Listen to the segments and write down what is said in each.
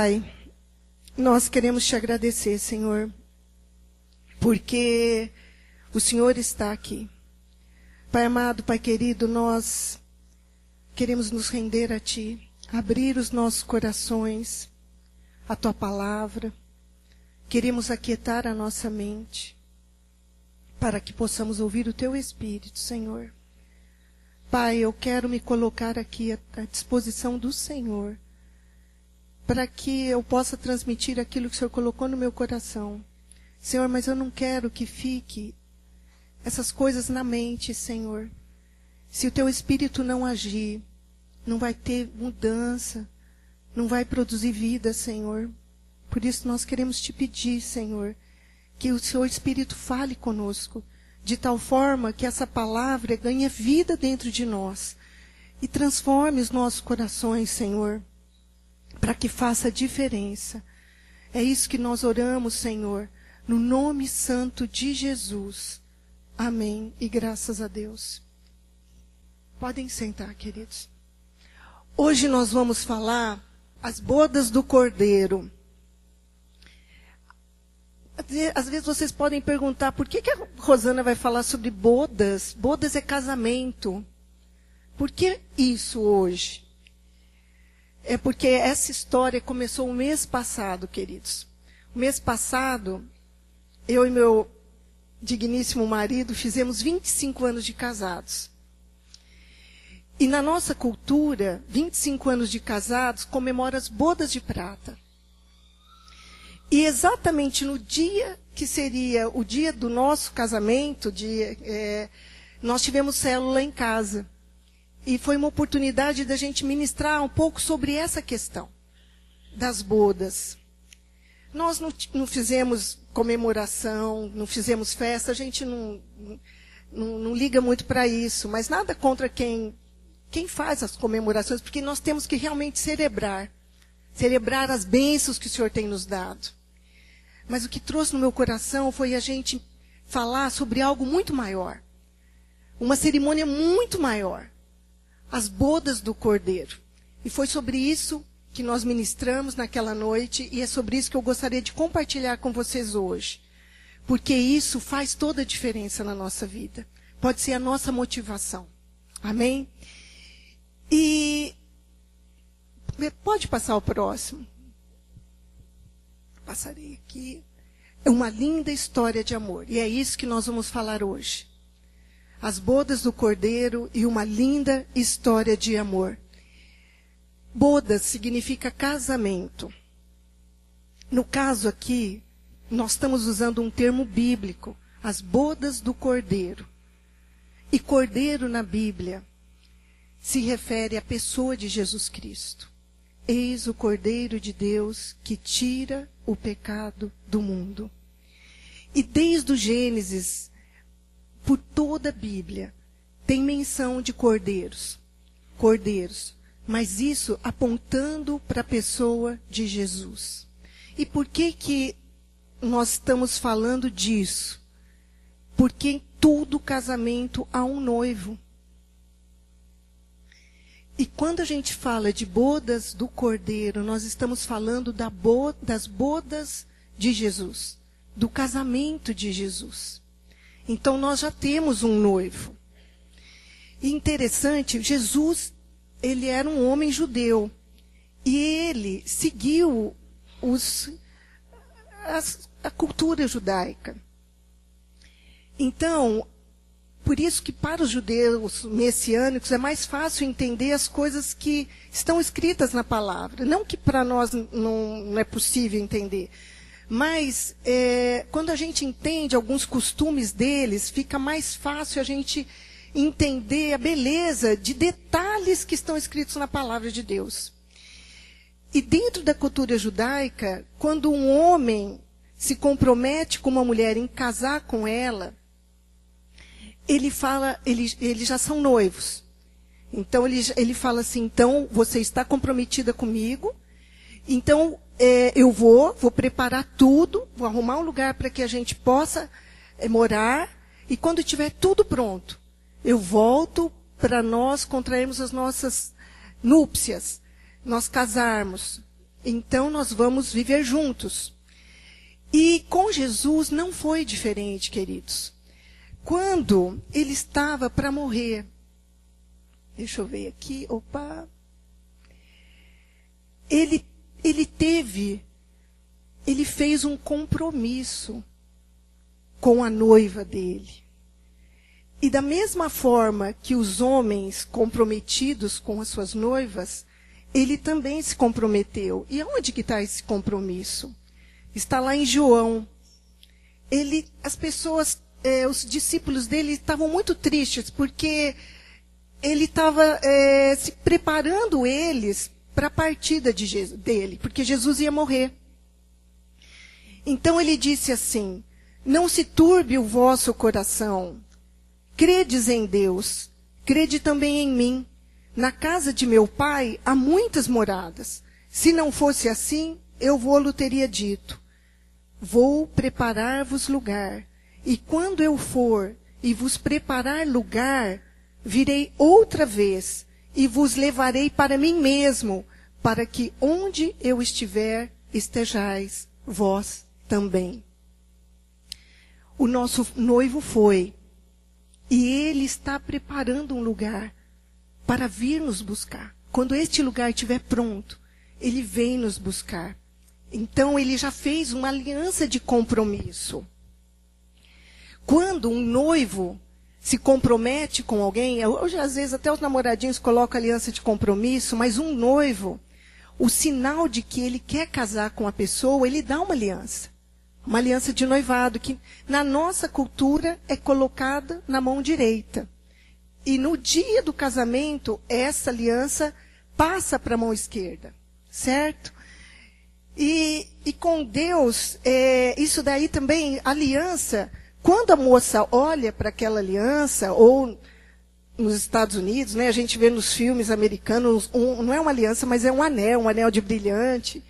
Pai, nós queremos te agradecer, Senhor, porque o Senhor está aqui. Pai amado, Pai querido, nós queremos nos render a Ti, abrir os nossos corações, a Tua palavra. Queremos aquietar a nossa mente, para que possamos ouvir o Teu Espírito, Senhor. Pai, eu quero me colocar aqui à disposição do Senhor, para que eu possa transmitir aquilo que o Senhor colocou no meu coração. Senhor, mas eu não quero que fique essas coisas na mente, Senhor. Se o Teu Espírito não agir, não vai ter mudança, não vai produzir vida, Senhor. Por isso nós queremos te pedir, Senhor, que o Seu Espírito fale conosco, de tal forma que essa palavra ganhe vida dentro de nós e transforme os nossos corações, Senhor, para que faça diferença. É isso que nós oramos, Senhor, no nome santo de Jesus. Amém e graças a Deus. Podem sentar, queridos. Hoje nós vamos falar as bodas do Cordeiro. Às vezes vocês podem perguntar, por que a Rosana vai falar sobre bodas? Bodas é casamento. Por que isso hoje? É porque essa história começou o mês passado, queridos. O mês passado, eu e meu digníssimo marido fizemos 25 anos de casados. E na nossa cultura, 25 anos de casados comemora as bodas de prata. E exatamente no dia que seria o dia do nosso casamento, nós tivemos célula em casa. E foi uma oportunidade da gente ministrar um pouco sobre essa questão das bodas. Nós não fizemos comemoração, não fizemos festa, a gente não liga muito para isso, mas nada contra quem faz as comemorações, porque nós temos que realmente celebrar as bênçãos que o Senhor tem nos dado. Mas o que trouxe no meu coração foi a gente falar sobre algo muito maior, uma cerimônia muito maior. As bodas do Cordeiro. E foi sobre isso que nós ministramos naquela noite, e é sobre isso que eu gostaria de compartilhar com vocês hoje. Porque isso faz toda a diferença na nossa vida. Pode ser a nossa motivação. Amém? E pode passar o próximo. Passarei aqui. É uma linda história de amor. E é isso que nós vamos falar hoje. As bodas do Cordeiro e uma linda história de amor. Bodas significa casamento. No caso aqui, nós estamos usando um termo bíblico, as bodas do Cordeiro. E Cordeiro na Bíblia se refere à pessoa de Jesus Cristo. Eis o Cordeiro de Deus que tira o pecado do mundo. E desde o Gênesis, por toda a Bíblia, tem menção de cordeiros, mas isso apontando para a pessoa de Jesus. E por que nós estamos falando disso? Porque em todo casamento há um noivo. E quando a gente fala de bodas do Cordeiro, nós estamos falando das bodas de Jesus, do casamento de Jesus. Então, nós já temos um noivo. E interessante, Jesus, ele era um homem judeu. E ele seguiu a cultura judaica. Então, por isso que para os judeus messiânicos é mais fácil entender as coisas que estão escritas na palavra. Não que para nós não é possível entender. Mas, quando a gente entende alguns costumes deles, fica mais fácil a gente entender a beleza de detalhes que estão escritos na palavra de Deus. E dentro da cultura judaica, quando um homem se compromete com uma mulher em casar com ela, eles já são noivos. Então, ele fala assim, então, você está comprometida comigo, então, eu vou preparar tudo, vou arrumar um lugar para que a gente possa morar, e quando tiver tudo pronto, eu volto para nós contrairmos as nossas núpcias, nós casarmos. então nós vamos viver juntos. E com Jesus não foi diferente, queridos. Quando ele estava para morrer, deixa eu ver aqui, ele fez um compromisso com a noiva dele. E da mesma forma que os homens comprometidos com as suas noivas, ele também se comprometeu. E onde que está esse compromisso? Está lá em João. As pessoas, os discípulos dele estavam muito tristes, porque ele estava se preparando eles para a partida dele, porque Jesus ia morrer. Então ele disse assim: não se turbe o vosso coração. Credes em Deus, crede também em mim. Na casa de meu pai há muitas moradas. Se não fosse assim, eu vou-lo teria dito. Vou preparar-vos lugar. E quando eu for e vos preparar lugar, virei outra vez e vos levarei para mim mesmo, para que onde eu estiver, estejais vós também. O nosso noivo foi. E ele está preparando um lugar para vir nos buscar. Quando este lugar estiver pronto, ele vem nos buscar. Então, ele já fez uma aliança de compromisso. Quando um noivo se compromete com alguém, hoje às vezes até os namoradinhos colocam aliança de compromisso, mas um noivo, o sinal de que ele quer casar com a pessoa, ele dá uma aliança. Uma aliança de noivado, que na nossa cultura é colocada na mão direita. E no dia do casamento, essa aliança passa para a mão esquerda. Certo? E com Deus, isso daí também, aliança, quando a moça olha para aquela aliança, ou nos Estados Unidos, né, a gente vê nos filmes americanos, não é uma aliança, mas é um anel de brilhante.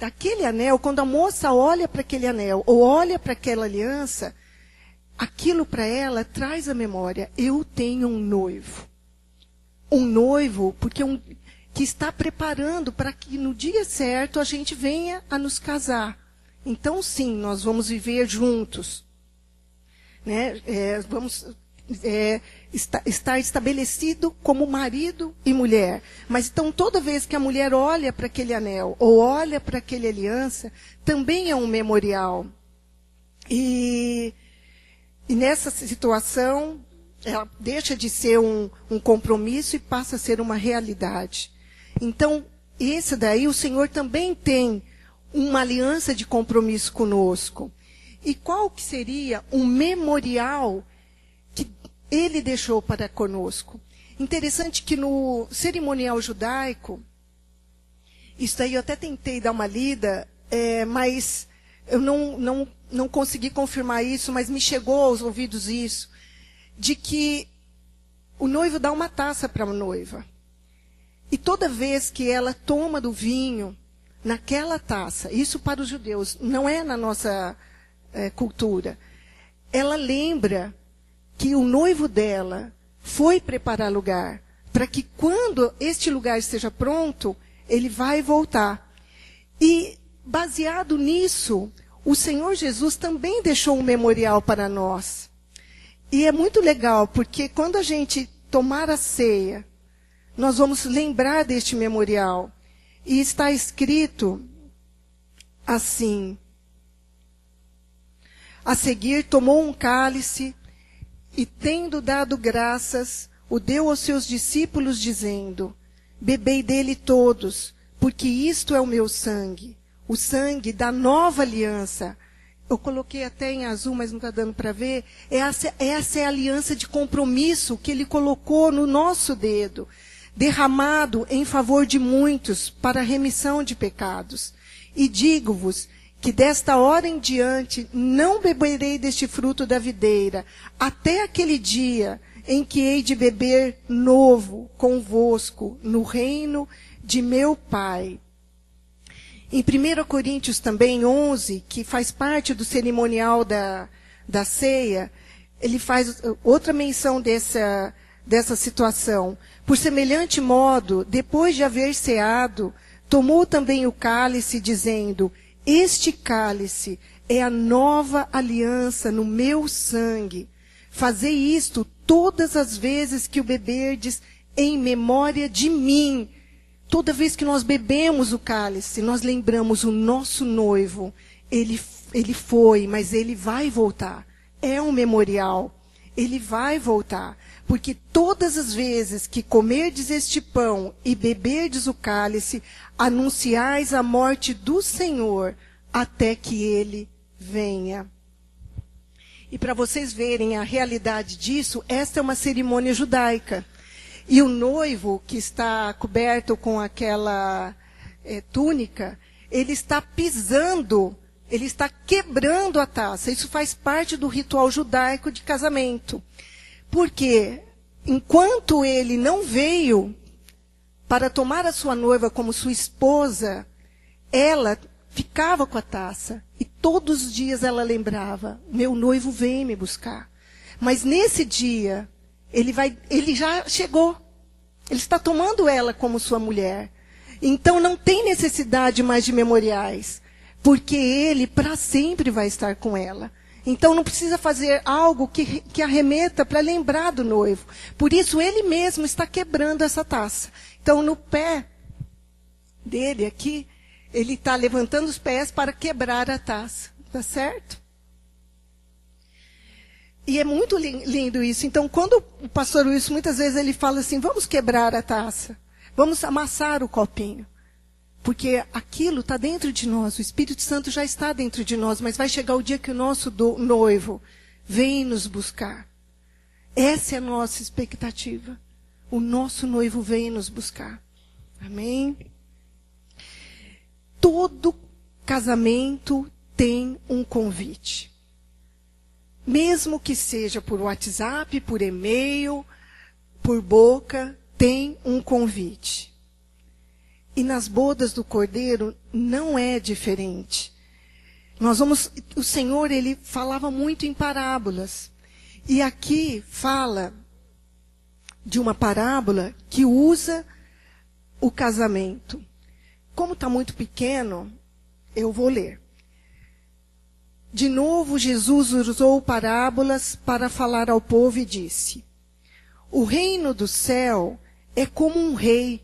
Daquele anel, quando a moça olha para aquele anel, ou olha para aquela aliança, aquilo para ela traz a memória: eu tenho um noivo. Um noivo, porque que está preparando para que no dia certo a gente venha a nos casar. Então, sim, nós vamos viver juntos. Né? Vamos estar estabelecido como marido e mulher. Mas então, toda vez que a mulher olha para aquele anel, ou olha para aquela aliança, também é um memorial. E nessa situação, ela deixa de ser um compromisso e passa a ser uma realidade. Então, esse daí, o Senhor também tem uma aliança de compromisso conosco. E qual que seria um memorial que ele deixou para conosco? Interessante que no cerimonial judaico, isso aí eu até tentei dar uma lida, mas eu não consegui confirmar isso, mas me chegou aos ouvidos isso, de que o noivo dá uma taça para a noiva. E toda vez que ela toma do vinho, naquela taça, isso para os judeus, não é na nossa cultura, ela lembra que o noivo dela foi preparar lugar, para que quando este lugar esteja pronto, ele vai voltar. E baseado nisso, o Senhor Jesus também deixou um memorial para nós. E é muito legal, porque quando a gente tomar a ceia, nós vamos lembrar deste memorial. E está escrito assim: a seguir tomou um cálice e, tendo dado graças, o deu aos seus discípulos, dizendo: bebei dele todos, porque isto é o meu sangue, o sangue da nova aliança. Eu coloquei até em azul, mas não está dando para ver. Essa é a aliança de compromisso que ele colocou no nosso dedo, derramado em favor de muitos para a remissão de pecados. E digo-vos que desta hora em diante não beberei deste fruto da videira, até aquele dia em que hei de beber novo convosco no reino de meu Pai. Em 1 Coríntios também 11, que faz parte do cerimonial da ceia, ele faz outra menção dessa situação. Por semelhante modo, depois de haver ceado, Tomou também o cálice, dizendo: este cálice é a nova aliança no meu sangue. Fazei isto todas as vezes que o beberdes em memória de mim. Toda vez que nós bebemos o cálice, nós lembramos o nosso noivo. Ele foi, mas ele vai voltar. É um memorial. Ele vai voltar. Porque todas as vezes que comerdes este pão e beberdes o cálice, anunciais a morte do Senhor até que ele venha. E para vocês verem a realidade disso, esta é uma cerimônia judaica. E o noivo, que está coberto com aquela túnica, ele está pisando, ele está quebrando a taça. Isso faz parte do ritual judaico de casamento. Porque enquanto ele não veio para tomar a sua noiva como sua esposa, ela ficava com a taça. E todos os dias ela lembrava: meu noivo vem me buscar. Mas nesse dia, ele já chegou. Ele está tomando ela como sua mulher. Então não tem necessidade mais de memoriais. Porque ele para sempre vai estar com ela. Então não precisa fazer algo que arremeta para lembrar do noivo. Por isso ele mesmo está quebrando essa taça. Então no pé dele aqui, ele está levantando os pés para quebrar a taça. Tá certo? E é muito lindo isso. Então quando o pastor Wilson, muitas vezes ele fala assim: vamos quebrar a taça. Vamos amassar o copinho. Porque aquilo está dentro de nós, o Espírito Santo já está dentro de nós, mas vai chegar o dia que o nosso noivo vem nos buscar. Essa é a nossa expectativa. O nosso noivo vem nos buscar. Amém? Todo casamento tem um convite. Mesmo que seja por WhatsApp, por e-mail, por boca, tem um convite. E nas bodas do Cordeiro não é diferente. O Senhor, ele falava muito em parábolas. E aqui fala de uma parábola que usa o casamento. Como está muito pequeno, eu vou ler. De novo, Jesus usou parábolas para falar ao povo e disse: o reino do céu é como um rei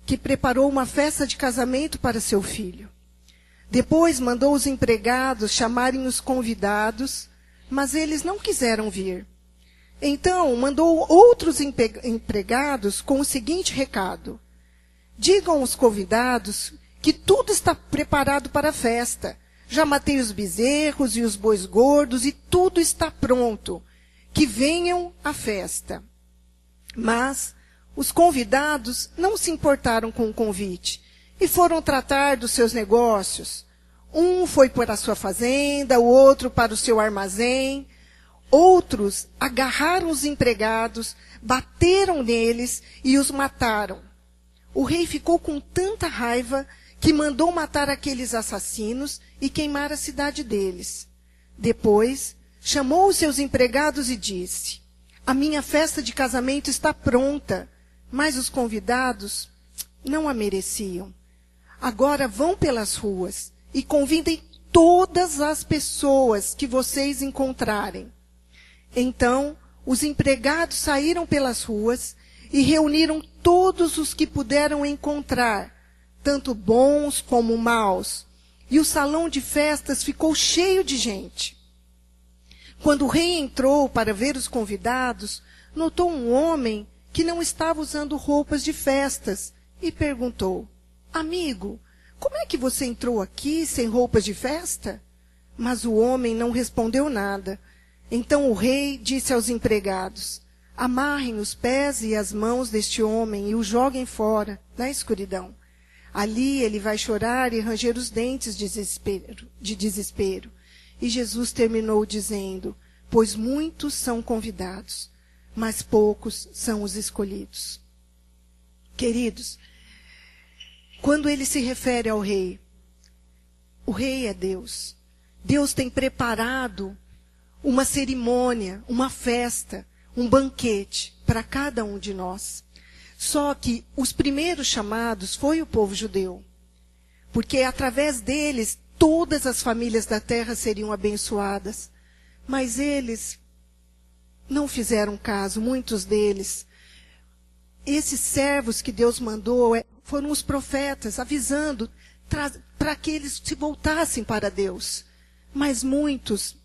que preparou uma festa de casamento para seu filho. Depois mandou os empregados chamarem os convidados, mas eles não quiseram vir. Então mandou outros empregados com o seguinte recado: digam aos convidados que tudo está preparado para a festa. Já matei os bezerros e os bois gordos e tudo está pronto. Que venham à festa. Mas os convidados não se importaram com o convite e foram tratar dos seus negócios. Um foi para a sua fazenda, o outro para o seu armazém. Outros agarraram os empregados, bateram neles e os mataram. O rei ficou com tanta raiva que mandou matar aqueles assassinos e queimar a cidade deles. Depois, chamou os seus empregados e disse: a minha festa de casamento está pronta, mas os convidados não a mereciam. Agora vão pelas ruas e convidem todas as pessoas que vocês encontrarem. Então, os empregados saíram pelas ruas e reuniram todos os que puderam encontrar, tanto bons como maus, e o salão de festas ficou cheio de gente. Quando o rei entrou para ver os convidados, notou um homem que não estava usando roupas de festas e perguntou: amigo, como é que você entrou aqui sem roupas de festa? Mas o homem não respondeu nada. Então o rei disse aos empregados: amarrem os pés e as mãos deste homem e o joguem fora, na escuridão. Ali ele vai chorar e ranger os dentes de desespero. E Jesus terminou dizendo: pois muitos são convidados, mas poucos são os escolhidos. Queridos, quando ele se refere ao rei, o rei é Deus. Deus tem preparado uma cerimônia, uma festa, um banquete para cada um de nós. Só que os primeiros chamados foi o povo judeu. porque através deles todas as famílias da terra seriam abençoadas. Mas eles não fizeram caso, muitos deles. Esses servos que Deus mandou foram os profetas, avisando para que eles se voltassem para Deus. Mas muitos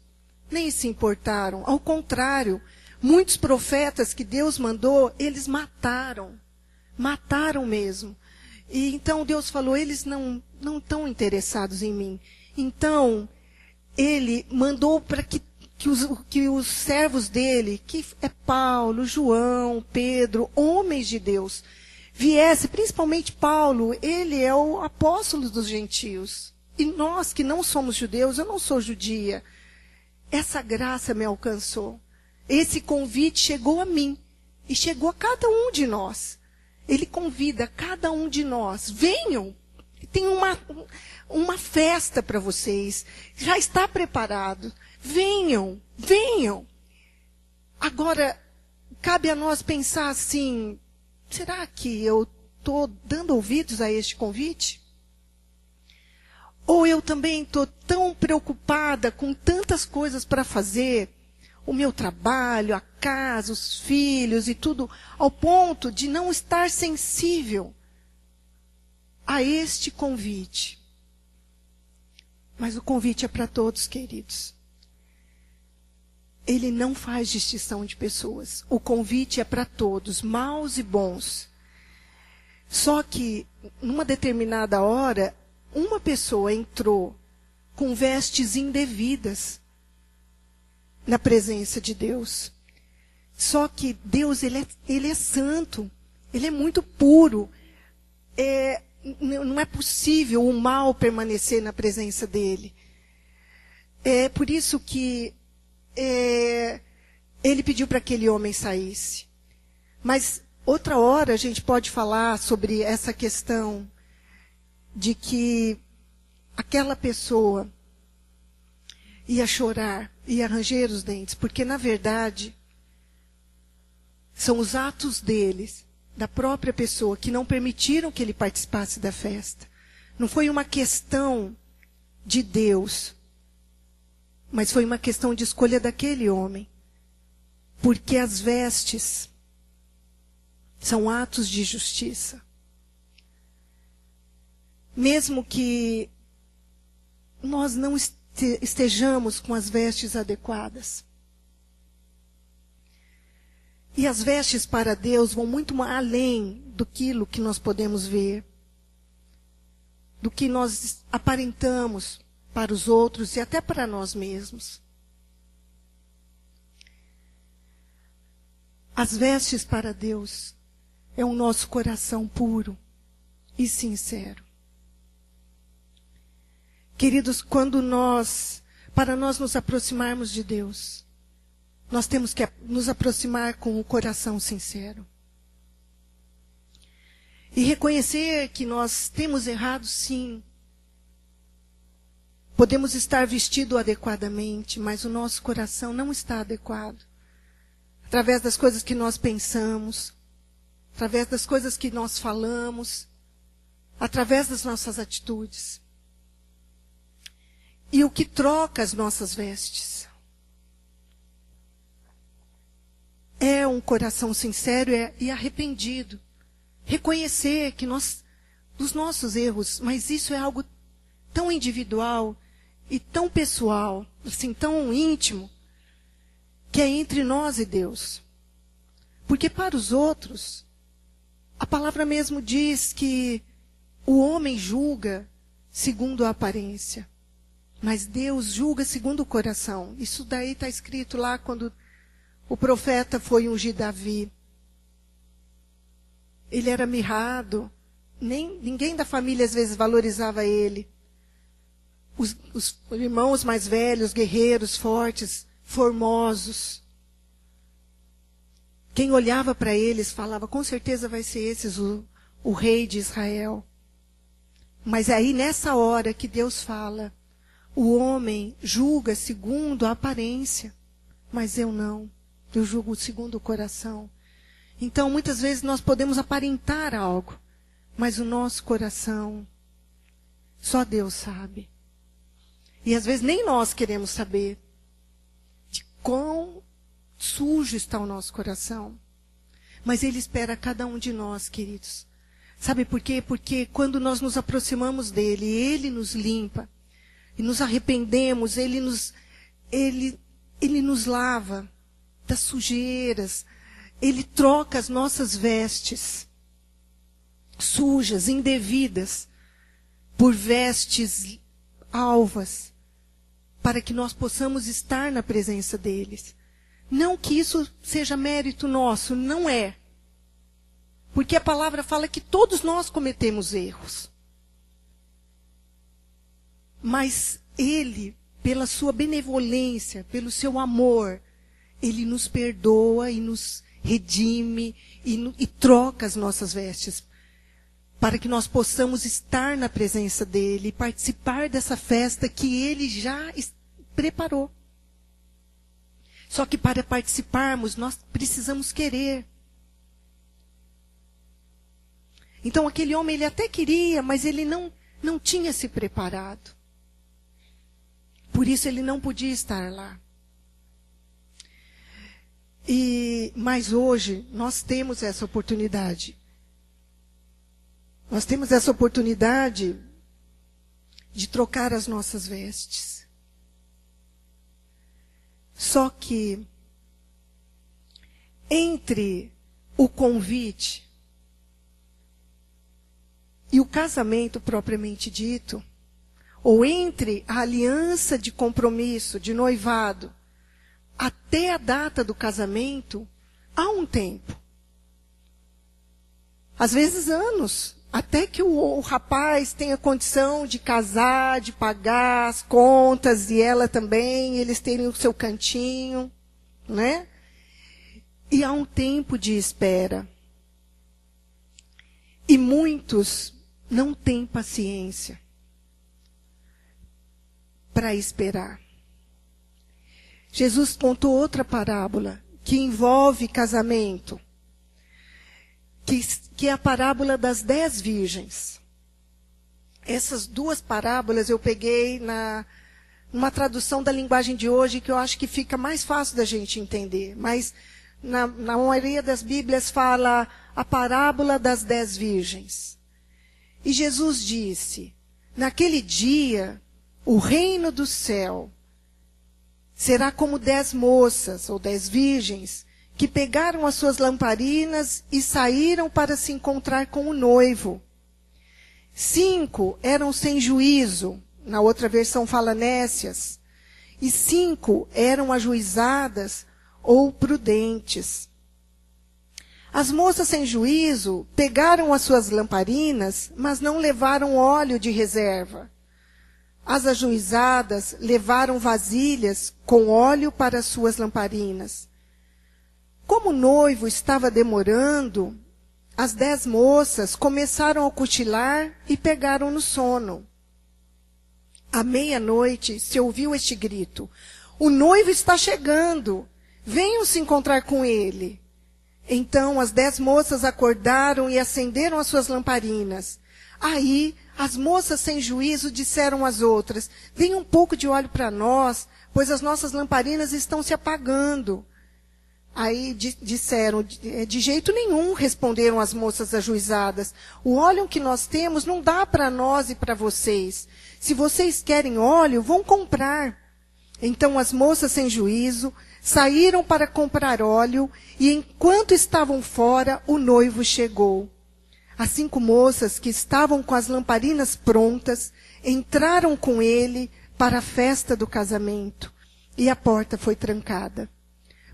nem se importaram. Ao contrário, muitos profetas que Deus mandou, eles mataram. Mataram mesmo. E então Deus falou, eles não estão interessados em mim. Então, ele mandou para que os servos dele, que é Paulo, João, Pedro, homens de Deus, viessem, principalmente Paulo, ele é o apóstolo dos gentios. E nós que não somos judeus, eu não sou judia, essa graça me alcançou. Esse convite chegou a mim e chegou a cada um de nós. Ele convida cada um de nós, venham, tem uma festa para vocês, já está preparado. Venham, venham. Agora, cabe a nós pensar assim, será que eu estou dando ouvidos a este convite? Ou eu também estou tão preocupada com tantas coisas para fazer, o meu trabalho, a casa, os filhos e tudo, ao ponto de não estar sensível a este convite. Mas o convite é para todos, queridos. Ele não faz distinção de pessoas. O convite é para todos, maus e bons. Só que, numa determinada hora, uma pessoa entrou com vestes indevidas na presença de Deus. Só que Deus, ele é santo. Ele é muito puro. Não é possível o mal permanecer na presença dele. É por isso que ele pediu para que aquele homem saísse. Mas outra hora a gente pode falar sobre essa questão de que aquela pessoa ia chorar, ia ranger os dentes, porque na verdade são os atos deles, da própria pessoa, que não permitiram que ele participasse da festa. Não foi uma questão de Deus, mas foi uma questão de escolha daquele homem. Porque as vestes são atos de justiça. Mesmo que nós não estejamos com as vestes adequadas. E as vestes para Deus vão muito além daquilo que nós podemos ver, do que nós aparentamos para os outros e até para nós mesmos. As vestes para Deus é o nosso coração puro e sincero. Queridos, para nós nos aproximarmos de Deus, nós temos que nos aproximar com o coração sincero. E reconhecer que nós temos errado, sim. Podemos estar vestidos adequadamente, mas o nosso coração não está adequado. Através das coisas que nós pensamos, através das coisas que nós falamos, através das nossas atitudes. E o que troca as nossas vestes é um coração sincero e arrependido. Reconhecer que dos nossos erros, mas isso é algo tão individual e tão pessoal, assim, tão íntimo, que é entre nós e Deus. Porque para os outros, a palavra mesmo diz que o homem julga segundo a aparência, mas Deus julga segundo o coração. Isso daí está escrito lá quando o profeta foi ungir Davi. Ele era mirrado, ninguém da família às vezes valorizava ele. Os irmãos mais velhos, guerreiros, fortes, formosos. Quem olhava para eles falava, com certeza vai ser esse o rei de Israel. Mas é aí nessa hora que Deus fala, o homem julga segundo a aparência, mas eu não. Eu julgo segundo o coração. Então, muitas vezes nós podemos aparentar algo, mas o nosso coração Só Deus sabe. E às vezes nem nós queremos saber de quão sujo está o nosso coração. Mas Ele espera cada um de nós, queridos. Sabe por quê? Porque quando nós nos aproximamos dEle, Ele nos limpa. E nos arrependemos, Ele nos lava das sujeiras. Ele troca as nossas vestes sujas, indevidas, por vestes alvas, para que nós possamos estar na presença deles. Não que isso seja mérito nosso, não é. Porque a palavra fala que todos nós cometemos erros. Mas Ele, pela sua benevolência, pelo seu amor, Ele nos perdoa e nos redime e troca as nossas vestes, para que nós possamos estar na presença dEle e participar dessa festa que Ele já preparou. Só que para participarmos, nós precisamos querer. Então aquele homem, ele até queria, mas ele não tinha se preparado. Por isso ele não podia estar lá. Mas hoje nós temos essa oportunidade. Nós temos essa oportunidade de trocar as nossas vestes. Só que entre o convite e o casamento propriamente dito, ou entre a aliança de compromisso, de noivado, até a data do casamento, há um tempo. Às vezes anos, até que o rapaz tenha condição de casar, de pagar as contas, e ela também, eles terem o seu cantinho, né? E há um tempo de espera. E muitos não têm paciência para esperar. Jesus contou outra parábola que envolve casamento, que é a parábola das 10 virgens. Essas duas parábolas eu peguei numa tradução da linguagem de hoje, que eu acho que fica mais fácil da gente entender. Mas na maioria das Bíblias fala a parábola das 10 virgens. E Jesus disse, naquele dia, o reino do céu será como 10 moças, ou 10 virgens, que pegaram as suas lamparinas e saíram para se encontrar com o noivo. 5 eram sem juízo, na outra versão fala nécias, e 5 eram ajuizadas ou prudentes. As moças sem juízo pegaram as suas lamparinas, mas não levaram óleo de reserva. As ajuizadas levaram vasilhas com óleo para as suas lamparinas. Como o noivo estava demorando, as 10 moças começaram a cochilar e pegaram no sono. À meia-noite se ouviu este grito: "O noivo está chegando! Venham se encontrar com ele!" Então as 10 moças acordaram e acenderam as suas lamparinas. Aí as moças sem juízo disseram às outras: "Deem um pouco de óleo para nós, pois as nossas lamparinas estão se apagando." Aí disseram: "De jeito nenhum", responderam as moças ajuizadas. "O óleo que nós temos não dá para nós e para vocês. Se vocês querem óleo, vão comprar." Então as moças sem juízo saíram para comprar óleo, e enquanto estavam fora, o noivo chegou. As 5 moças que estavam com as lamparinas prontas entraram com ele para a festa do casamento, e a porta foi trancada.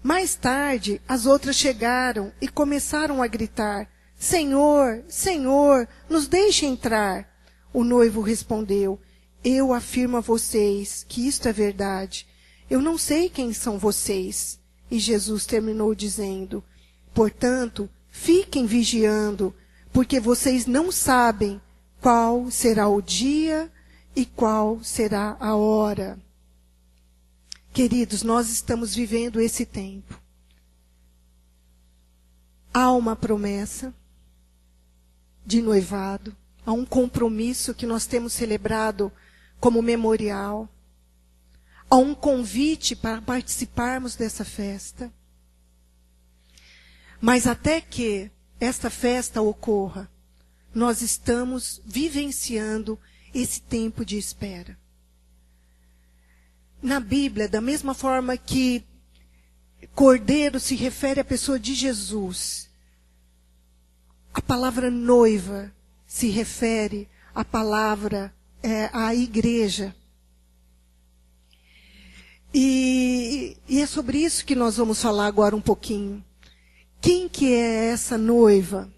Mais tarde, as outras chegaram e começaram a gritar: "Senhor, Senhor, nos deixe entrar." O noivo respondeu: "Eu afirmo a vocês que isto é verdade. Eu não sei quem são vocês." E Jesus terminou dizendo: "Portanto, fiquem vigiando, porque vocês não sabem qual será o dia e qual será a hora." Queridos, nós estamos vivendo esse tempo. Há uma promessa de noivado, há a um compromisso que nós temos celebrado como memorial, a um convite para participarmos dessa festa. Mas até que esta festa ocorra, nós estamos vivenciando esse tempo de espera. Na Bíblia, da mesma forma que Cordeiro se refere à pessoa de Jesus, a palavra noiva se refere à palavra, à igreja. E é sobre isso que nós vamos falar agora um pouquinho. Quem que é essa noiva?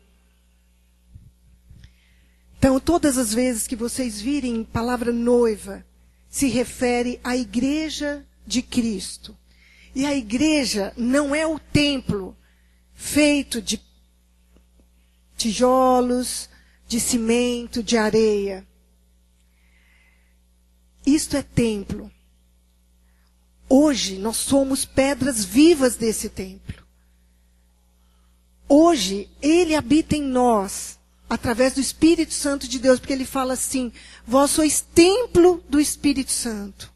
Então, todas as vezes que vocês virem palavra noiva, se refere à igreja de Cristo. E a igreja não é o templo feito de tijolos, de cimento, de areia. Isto é templo. Hoje nós somos pedras vivas desse templo. Hoje Ele habita em nós, através do Espírito Santo de Deus, porque Ele fala assim, vós sois templo do Espírito Santo.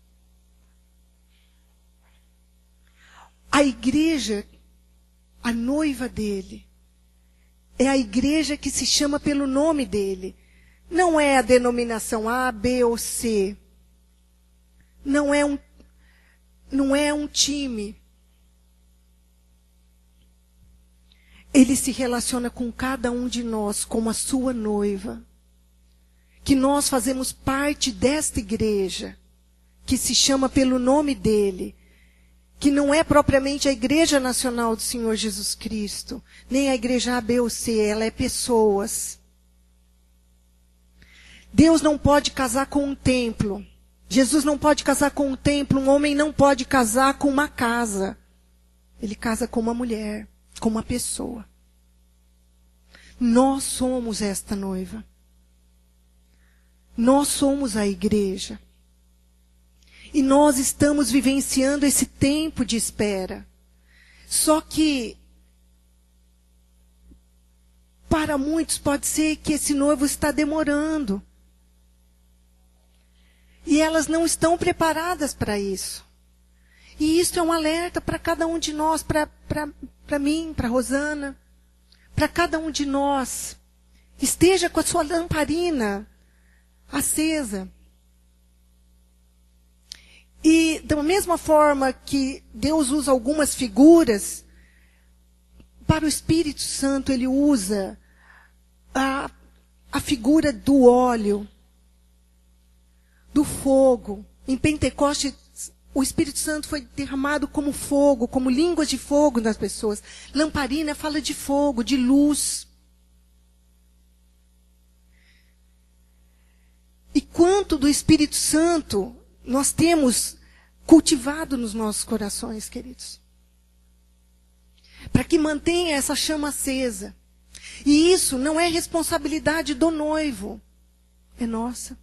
A igreja, a noiva dele, é a igreja que se chama pelo nome dele. Não é a denominação A, B ou C. Não é um time. Ele se relaciona com cada um de nós como a sua noiva. Que nós fazemos parte desta igreja, que se chama pelo nome dele. Que não é propriamente a Igreja Nacional do Senhor Jesus Cristo, nem a igreja A, B ou C, ela é pessoas. Deus não pode casar com um templo. Jesus não pode casar com um templo, um homem não pode casar com uma casa. Ele casa com uma mulher, com uma pessoa. Nós somos esta noiva. Nós somos a igreja. E nós estamos vivenciando esse tempo de espera. Só que, para muitos pode ser que esse noivo está demorando. E elas não estão preparadas para isso. E isso é um alerta para cada um de nós, para mim, para Rosana, para cada um de nós. Esteja com a sua lamparina acesa. E da mesma forma que Deus usa algumas figuras, para o Espírito Santo Ele usa a figura do óleo, do fogo. Em Pentecostes, o Espírito Santo foi derramado como fogo, como línguas de fogo nas pessoas. Lamparina fala de fogo, de luz. E quanto do Espírito Santo nós temos cultivado nos nossos corações, queridos? Para que mantenha essa chama acesa. E isso não é responsabilidade do noivo, é nossa.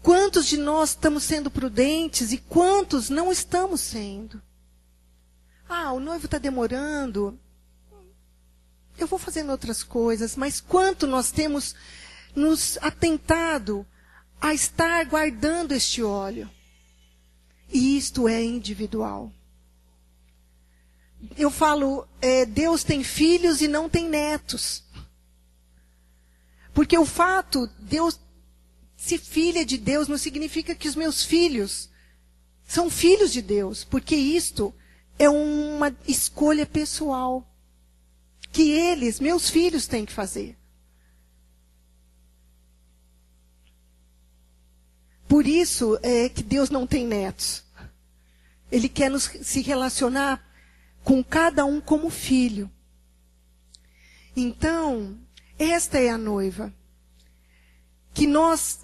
Quantos de nós estamos sendo prudentes e quantos não estamos sendo? O noivo está demorando. Eu vou fazendo outras coisas, mas quanto nós temos nos atentado a estar guardando este óleo? E isto é individual. Eu falo, Deus tem filhos e não tem netos. Porque o fato, Deus ser filha de Deus, não significa que os meus filhos são filhos de Deus. Porque isto é uma escolha pessoal. Que eles, meus filhos, têm que fazer. Por isso é que Deus não tem netos. Ele quer se relacionar com cada um como filho. Então, esta é a noiva. Que nós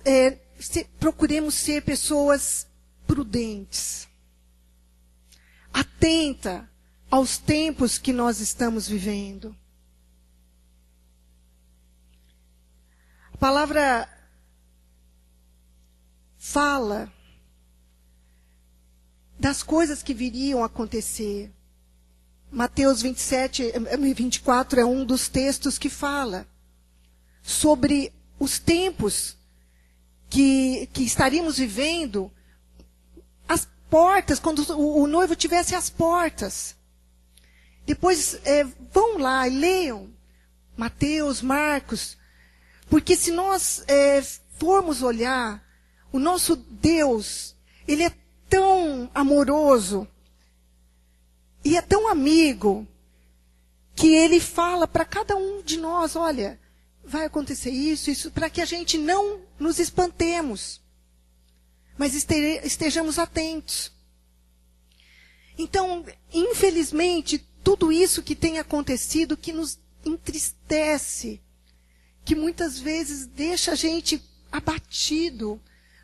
procuremos ser pessoas prudentes. Atenta aos tempos que nós estamos vivendo. A palavra fala das coisas que viriam a acontecer. Mateus 24 é um dos textos que fala sobre os tempos que estaríamos vivendo, as portas, quando o noivo tivesse as portas. Depois vão lá e leiam Mateus, Marcos, porque se nós formos olhar, o nosso Deus, Ele é tão amoroso e é tão amigo que Ele fala para cada um de nós, olha, vai acontecer isso, para que a gente não nos espantemos, mas estejamos atentos. Então, infelizmente, tudo isso que tem acontecido, que nos entristece, que muitas vezes deixa a gente abatido,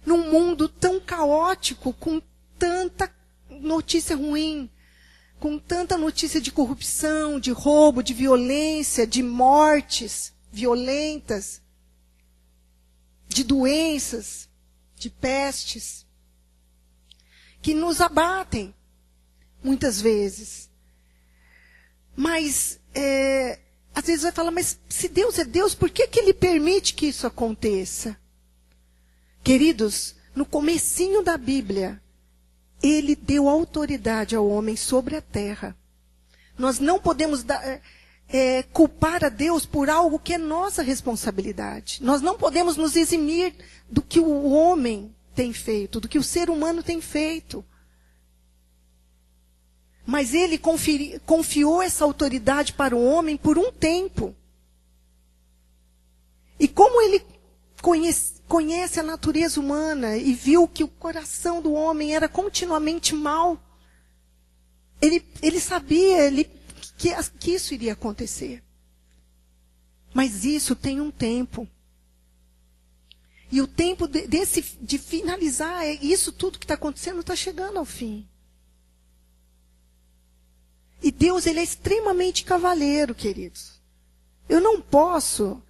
num mundo tão caótico, com tanta notícia ruim, com tanta notícia de corrupção, de roubo, de violência, de mortes violentas, de doenças, de pestes, que nos abatem, muitas vezes. Mas, às vezes vai falar, mas se Deus é Deus, por que Ele permite que isso aconteça? Queridos, no comecinho da Bíblia, Ele deu autoridade ao homem sobre a terra. Nós não podemos culpar a Deus por algo que é nossa responsabilidade. Nós não podemos nos eximir do que o homem tem feito, do que o ser humano tem feito. Mas Ele confiou essa autoridade para o homem por um tempo. E como Ele conhece a natureza humana e viu que o coração do homem era continuamente mau, Ele sabia que isso iria acontecer. Mas isso tem um tempo. E o tempo de finalizar, isso tudo que está acontecendo está chegando ao fim. E Deus, Ele é extremamente cavalheiro, queridos. Eu não posso,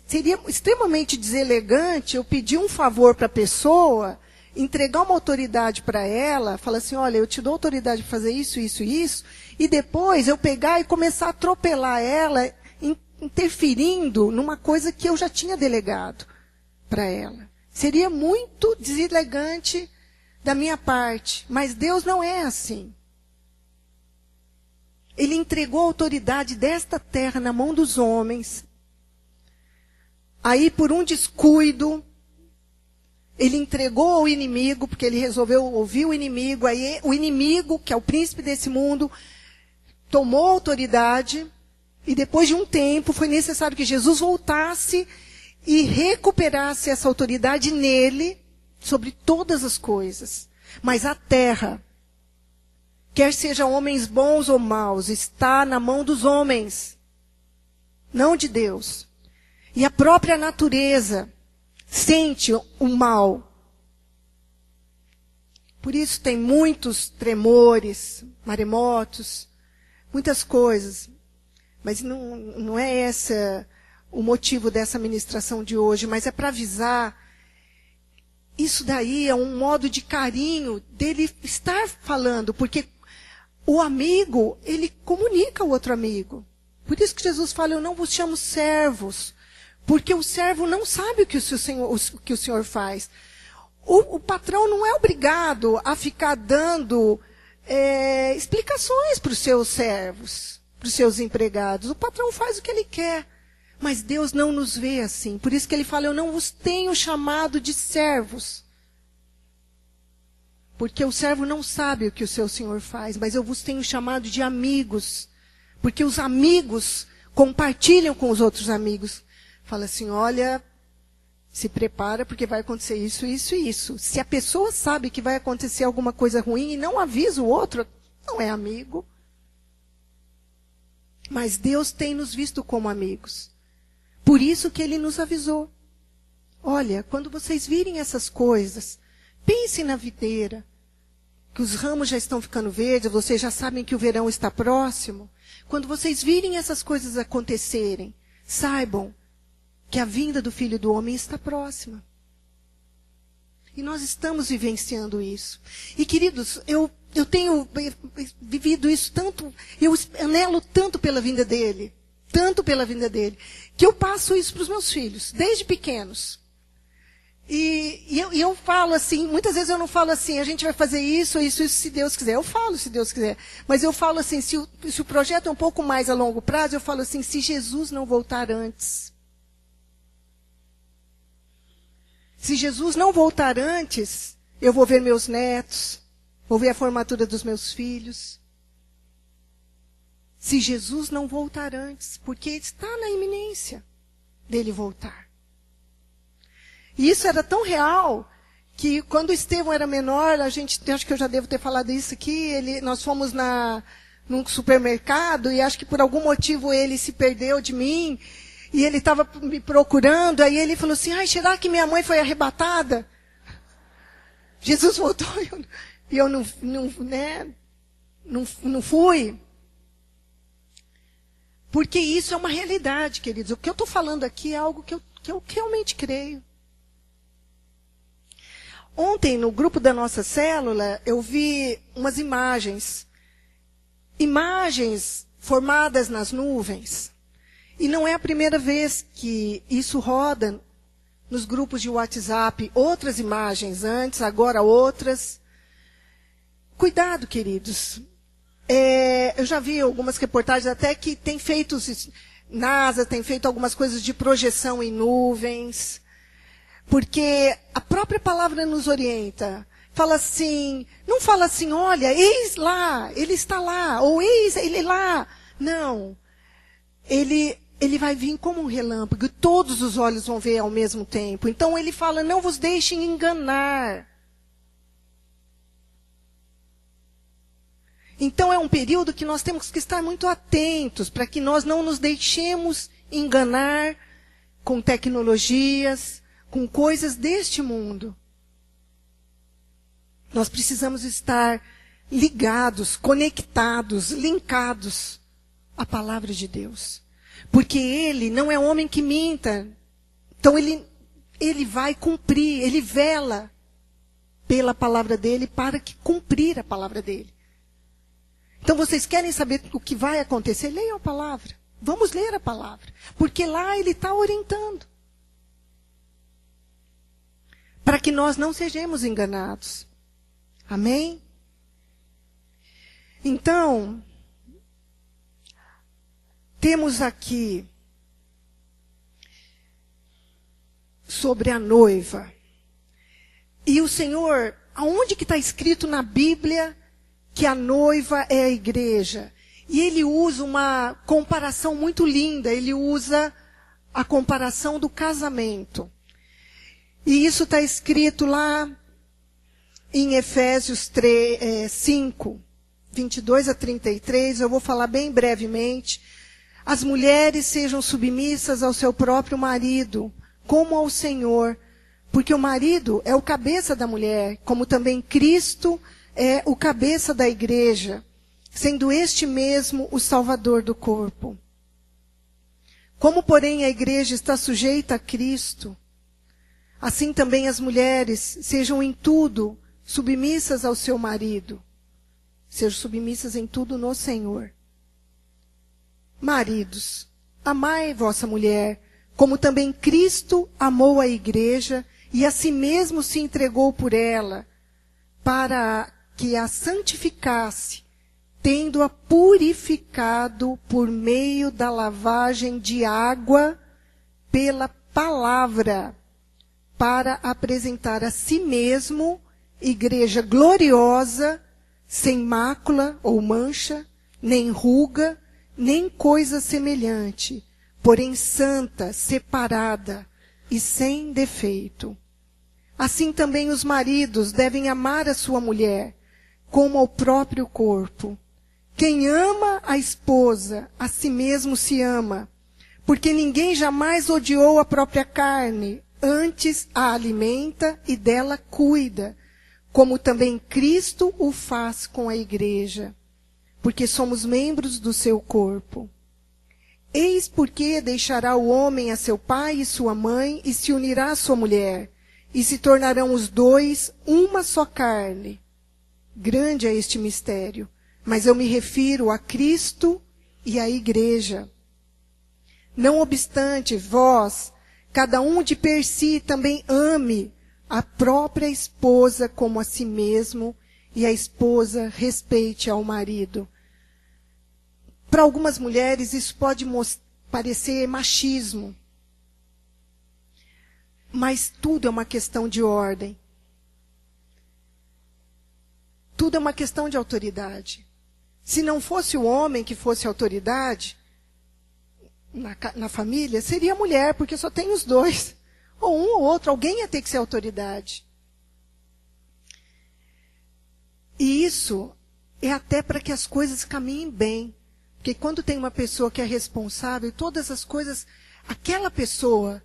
seria extremamente deselegante eu pedir um favor para a pessoa, entregar uma autoridade para ela, falar assim, olha, eu te dou autoridade para fazer isso, isso, isso, e depois eu pegar e começar a atropelar ela, interferindo numa coisa que eu já tinha delegado para ela. Seria muito deselegante da minha parte, mas Deus não é assim. Ele entregou a autoridade desta terra na mão dos homens. Aí, por um descuido, Ele entregou ao inimigo, porque Ele resolveu ouvir o inimigo. Aí, o inimigo, que é o príncipe desse mundo, tomou a autoridade. E depois de um tempo, foi necessário que Jesus voltasse e recuperasse essa autoridade nele, sobre todas as coisas. Mas a terra, quer sejam homens bons ou maus, está na mão dos homens, não de Deus. E a própria natureza sente o mal. Por isso tem muitos tremores, maremotos, muitas coisas. Mas não é esse o motivo dessa ministração de hoje, mas é para avisar. Isso daí é um modo de carinho dele estar falando, porque o amigo, ele comunica ao outro amigo. Por isso que Jesus fala, eu não vos chamo servos, porque o servo não sabe o que o Senhor faz. O patrão não é obrigado a ficar dando explicações para os seus servos, para os seus empregados. O patrão faz o que ele quer. Mas Deus não nos vê assim. Por isso que Ele fala, eu não vos tenho chamado de servos. Porque o servo não sabe o que o seu Senhor faz, mas eu vos tenho chamado de amigos. Porque os amigos compartilham com os outros amigos. Fala assim, olha, se prepara porque vai acontecer isso, isso e isso. Se a pessoa sabe que vai acontecer alguma coisa ruim e não avisa o outro, não é amigo. Mas Deus tem nos visto como amigos. Por isso que Ele nos avisou. Olha, quando vocês virem essas coisas, pensem na videira, que os ramos já estão ficando verdes, vocês já sabem que o verão está próximo. Quando vocês virem essas coisas acontecerem, saibam que a vinda do Filho do Homem está próxima. E nós estamos vivenciando isso. E, queridos, eu tenho vivido isso tanto, eu anelo tanto pela vinda dele, que eu passo isso para os meus filhos, desde pequenos. E eu falo assim, muitas vezes eu não falo assim, a gente vai fazer isso, se Deus quiser. Eu falo, se Deus quiser. Mas eu falo assim, se o projeto é um pouco mais a longo prazo, eu falo assim, se Jesus não voltar antes. Se Jesus não voltar antes, eu vou ver meus netos, vou ver a formatura dos meus filhos. Se Jesus não voltar antes, porque está na iminência dele voltar. E isso era tão real que quando o Estevão era menor, acho que eu já devo ter falado isso aqui, nós fomos num supermercado e acho que por algum motivo ele se perdeu de mim e ele estava me procurando, aí ele falou assim, será que minha mãe foi arrebatada? Jesus voltou e eu não fui. Porque isso é uma realidade, queridos. O que eu estou falando aqui é algo que eu realmente creio. Ontem, no grupo da nossa célula, eu vi umas imagens. Imagens formadas nas nuvens. E não é a primeira vez que isso roda nos grupos de WhatsApp. Outras imagens antes, agora outras. Cuidado, queridos. Eu já vi algumas reportagens até que tem feito, NASA tem feito algumas coisas de projeção em nuvens. Porque a própria palavra nos orienta. Fala assim, não fala assim, olha, eis lá, ele está lá, ou eis ele lá. Não. Ele vai vir como um relâmpago, e todos os olhos vão ver ao mesmo tempo. Então ele fala, não vos deixem enganar. Então é um período que nós temos que estar muito atentos, para que nós não nos deixemos enganar com tecnologias, com coisas deste mundo. Nós precisamos estar ligados, conectados, linkados à palavra de Deus. Porque ele não é homem que minta. Então ele vai cumprir, ele vela pela palavra dele para que cumprir a palavra dele. Então vocês querem saber o que vai acontecer? Leiam a palavra. Vamos ler a palavra. Porque lá ele está orientando. Para que nós não sejamos enganados. Amém? Então, temos aqui sobre a noiva. E o Senhor, aonde que está escrito na Bíblia que a noiva é a igreja? E ele usa uma comparação muito linda. Ele usa a comparação do casamento. E isso está escrito lá em Efésios 5, 22 a 33. Eu vou falar bem brevemente. As mulheres sejam submissas ao seu próprio marido, como ao Senhor. Porque o marido é o cabeça da mulher, como também Cristo é o cabeça da igreja, sendo este mesmo o Salvador do corpo. Como, porém, a igreja está sujeita a Cristo, assim também as mulheres sejam em tudo submissas ao seu marido. Sejam submissas em tudo no Senhor. Maridos, amai vossa mulher, como também Cristo amou a igreja e a si mesmo se entregou por ela, para que a santificasse, tendo-a purificado por meio da lavagem de água pela palavra, para apresentar a si mesmo igreja gloriosa, sem mácula ou mancha, nem ruga, nem coisa semelhante, porém santa, separada e sem defeito. Assim também os maridos devem amar a sua mulher, como ao próprio corpo. Quem ama a esposa, a si mesmo se ama, porque ninguém jamais odiou a própria carne, antes a alimenta e dela cuida, como também Cristo o faz com a igreja, porque somos membros do seu corpo. Eis porque deixará o homem a seu pai e sua mãe e se unirá à sua mulher, e se tornarão os dois uma só carne. Grande é este mistério, mas eu me refiro a Cristo e à Igreja. Não obstante, vós, cada um de per si, também ame a própria esposa como a si mesmo, e a esposa respeite ao marido. Para algumas mulheres isso pode parecer machismo, mas tudo é uma questão de ordem. Tudo é uma questão de autoridade. Se não fosse o homem que fosse autoridade na família, seria a mulher, porque só tem os dois. Ou um ou outro, alguém ia ter que ser autoridade. E isso é até para que as coisas caminhem bem. Porque quando tem uma pessoa que é responsável, todas as coisas, aquela pessoa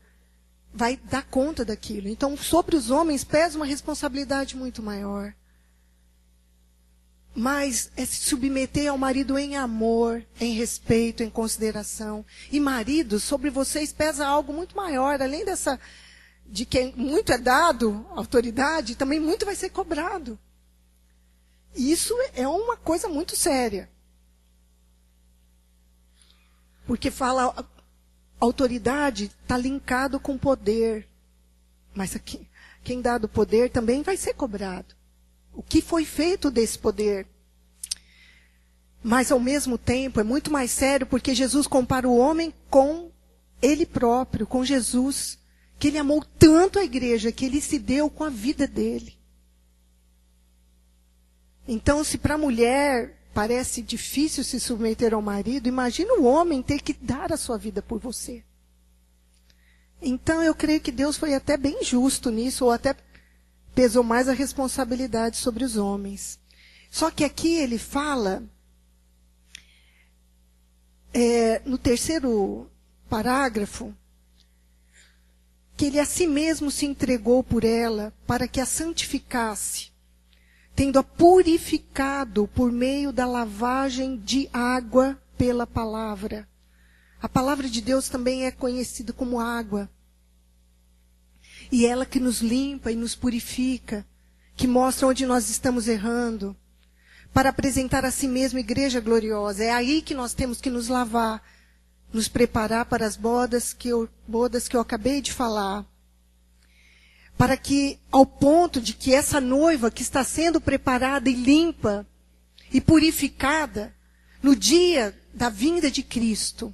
vai dar conta daquilo. Então, sobre os homens pesa uma responsabilidade muito maior. Mas é se submeter ao marido em amor, em respeito, em consideração. E marido, sobre vocês pesa algo muito maior. Além de que muito é dado, autoridade, também muito vai ser cobrado. E isso é uma coisa muito séria. Porque fala, autoridade está linkado com poder. Mas aqui, quem dá do poder também vai ser cobrado. O que foi feito desse poder? Mas, ao mesmo tempo, é muito mais sério porque Jesus compara o homem com ele próprio, com Jesus. Que ele amou tanto a igreja que ele se deu com a vida dele. Então, se para a mulher parece difícil se submeter ao marido, imagina o homem ter que dar a sua vida por você. Então, eu creio que Deus foi até bem justo nisso, ou até pesou mais a responsabilidade sobre os homens. Só que aqui ele fala, no terceiro parágrafo, que ele a si mesmo se entregou por ela para que a santificasse, tendo-a purificado por meio da lavagem de água pela palavra. A palavra de Deus também é conhecida como água. E ela que nos limpa e nos purifica, que mostra onde nós estamos errando, para apresentar a si mesmo igreja gloriosa. É aí que nós temos que nos lavar, nos preparar para as bodas que eu acabei de falar. Para que, ao ponto de que essa noiva que está sendo preparada e limpa e purificada, no dia da vinda de Cristo,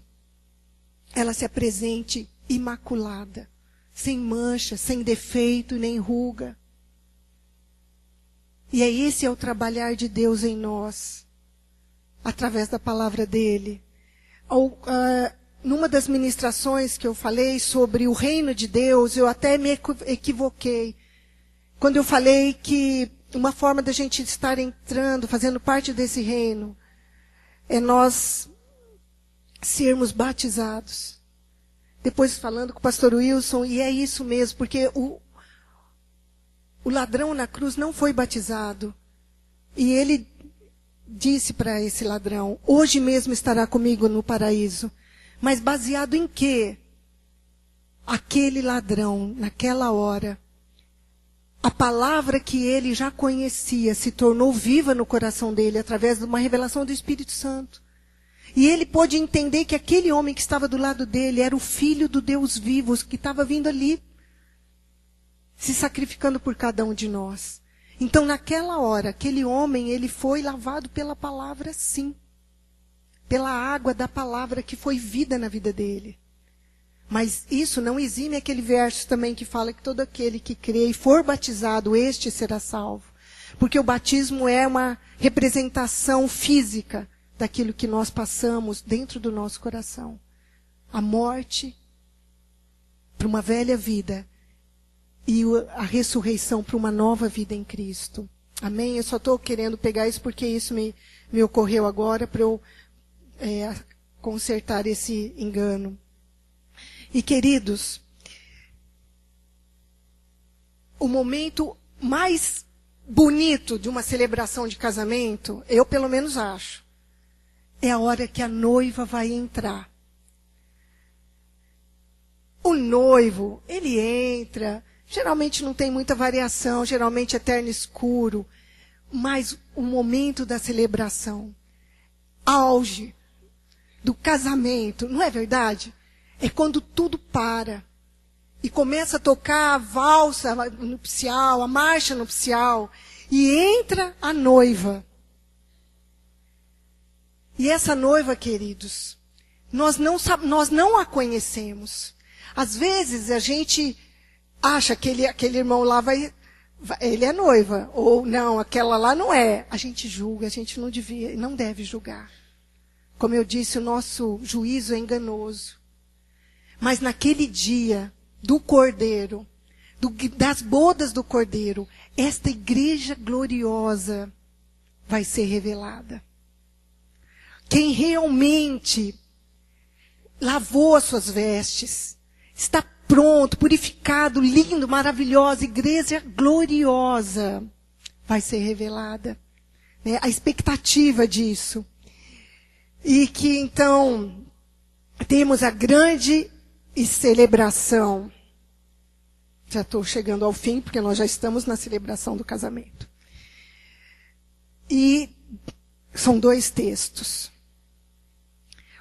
ela se apresente imaculada, sem mancha, sem defeito nem ruga. E esse é o trabalhar de Deus em nós, através da palavra dele. Numa das ministrações que eu falei sobre o reino de Deus, eu até me equivoquei. Quando eu falei que uma forma da gente estar entrando, fazendo parte desse reino, é nós sermos batizados. Depois falando com o pastor Wilson, e é isso mesmo, porque o ladrão na cruz não foi batizado. E ele disse para esse ladrão, hoje mesmo estará comigo no paraíso. Mas baseado em quê? Aquele ladrão, naquela hora, a palavra que ele já conhecia se tornou viva no coração dele através de uma revelação do Espírito Santo. E ele pôde entender que aquele homem que estava do lado dele era o Filho do Deus vivo, que estava vindo ali, se sacrificando por cada um de nós. Então, naquela hora, aquele homem, ele foi lavado pela palavra, sim. Pela água da palavra que foi vida na vida dele. Mas isso não exime aquele verso também que fala que todo aquele que crê e for batizado, este será salvo. Porque o batismo é uma representação física daquilo que nós passamos dentro do nosso coração. A morte para uma velha vida e a ressurreição para uma nova vida em Cristo. Amém? Eu só estou querendo pegar isso porque isso me ocorreu agora para eu consertar esse engano. E queridos, o momento mais bonito de uma celebração de casamento, eu pelo menos acho, é a hora que a noiva vai entrar. O noivo, ele entra, Geralmente não tem muita variação, geralmente é terno escuro. Mas o momento da celebração, auge do casamento, não é verdade? É quando tudo para. E começa a tocar a valsa nupcial, a marcha nupcial. E entra a noiva. E essa noiva, queridos, nós não a conhecemos. Às vezes a gente acha que aquele irmão lá ele é noiva. Ou não, aquela lá não é. A gente julga, a gente não deve julgar. Como eu disse, o nosso juízo é enganoso. Mas naquele dia do Cordeiro, das bodas do Cordeiro, esta igreja gloriosa vai ser revelada. Quem realmente lavou as suas vestes, está pronto, purificado, lindo, maravilhosa, igreja gloriosa, vai ser revelada. Né? A expectativa disso. E que então temos a grande celebração. Já estou chegando ao fim, porque nós já estamos na celebração do casamento. E são 2 textos.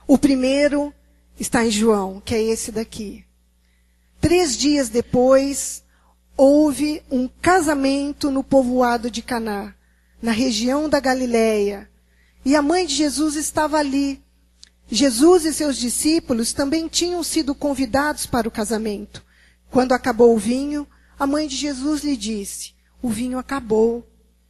O primeiro está em João, que é esse daqui. 3 dias depois, houve um casamento no povoado de Caná, na região da Galileia. E a mãe de Jesus estava ali. Jesus e seus discípulos também tinham sido convidados para o casamento. Quando acabou o vinho, a mãe de Jesus lhe disse: "O vinho acabou."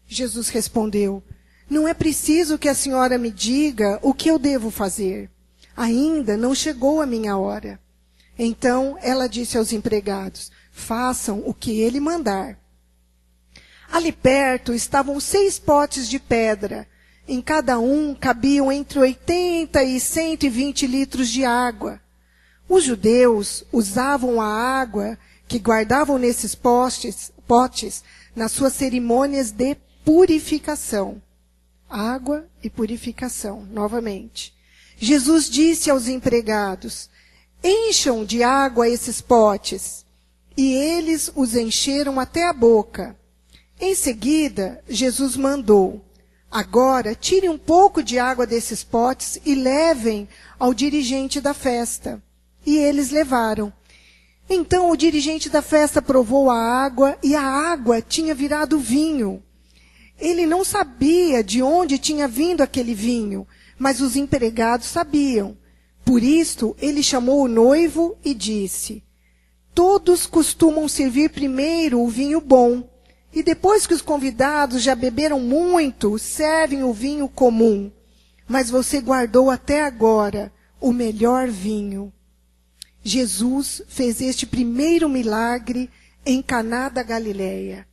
Jesus respondeu: "Não é preciso que a senhora me diga o que eu devo fazer. Ainda não chegou a minha hora." Então ela disse aos empregados: "Façam o que ele mandar." Ali perto estavam 6 potes de pedra. Em cada um cabiam entre 80 e 120 litros de água. Os judeus usavam a água que guardavam nesses potes nas suas cerimônias de purificação. Água e purificação, novamente. Jesus disse aos empregados: "Encham de água esses potes." E eles os encheram até a boca. Em seguida, Jesus mandou: "Agora, tire um pouco de água desses potes e levem ao dirigente da festa." E eles levaram. Então o dirigente da festa provou a água, e a água tinha virado vinho. Ele não sabia de onde tinha vindo aquele vinho, mas os empregados sabiam. Por isto, ele chamou o noivo e disse: "Todos costumam servir primeiro o vinho bom, e depois que os convidados já beberam muito, servem o vinho comum. Mas você guardou até agora o melhor vinho." Jesus fez este primeiro milagre em Caná da Galileia.